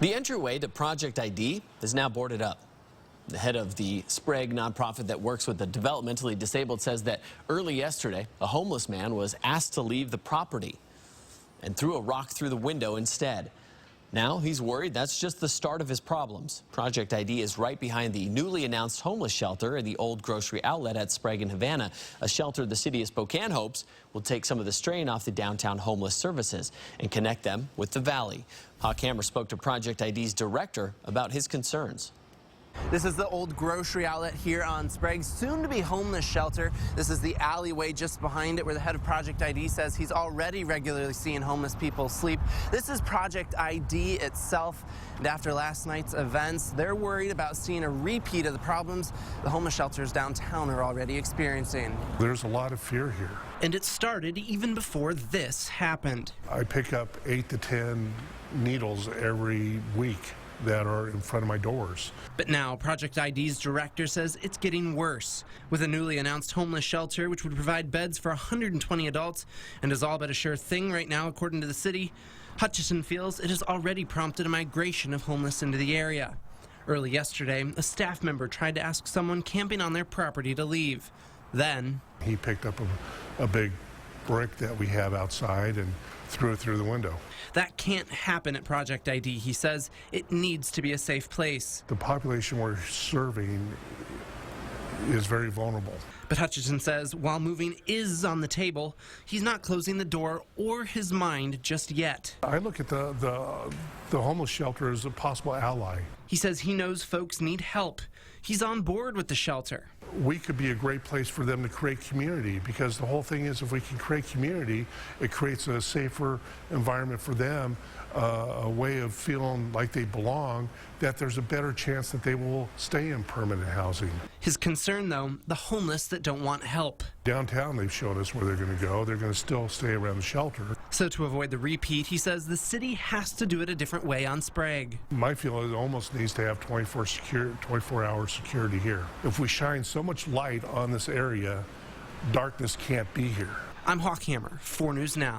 The entryway to Project ID is now boarded up. The head of the Sprague nonprofit that works with the developmentally disabled says that early yesterday, a homeless man was asked to leave the property and threw a rock through the window instead. Now he's worried that's just the start of his problems. Project ID is right behind the newly announced homeless shelter in the old grocery outlet at Sprague and Havana, a shelter the city of Spokane hopes will take some of the strain off the downtown homeless services and connect them with the valley. Hawk Hammer spoke to Project ID's director about his concerns. This is the old grocery outlet here on Sprague, soon to be homeless shelter. This is the alleyway just behind it where the head of Project ID says he's already regularly seeing homeless people sleep. This is Project ID itself, and after last night's events, they're worried about seeing a repeat of the problems the homeless shelters downtown are already experiencing. There's a lot of fear here. And it started even before this happened. I pick up 8 to 10 needles every week that are in front of my doors. But now Project ID's director says it's getting worse. With a newly announced homeless shelter which would provide beds for 120 adults and is all but a sure thing right now according to the city, Hutchison feels it has already prompted a migration of homeless into the area. Early yesterday, a staff member tried to ask someone camping on their property to leave. Then he picked up a big brick that we have outside and threw it through the window. That can't happen at Project ID. He says it needs to be a safe place. The population we're serving is very vulnerable. But Hutchison says while moving is on the table, he's not closing the door or his mind just yet. I look at the homeless shelter as a possible ally. He says he knows folks need help. He's on board with the shelter. We could be a great place for them to create community, because the whole thing is if we can create community, it creates a safer environment for them, a way of feeling like they belong, that there's a better chance that they will stay in permanent housing. His concern, though, the homeless that don't want help. Downtown, they've shown us where they're going to go. They're going to still stay around the shelter. So to avoid the repeat, he says the city has to do it a different way on Sprague. My feeling is it almost needs to have 24-hour security here. If we shine so much light on this area, darkness can't be here. I'm Hawk Hammer, 4 News Now.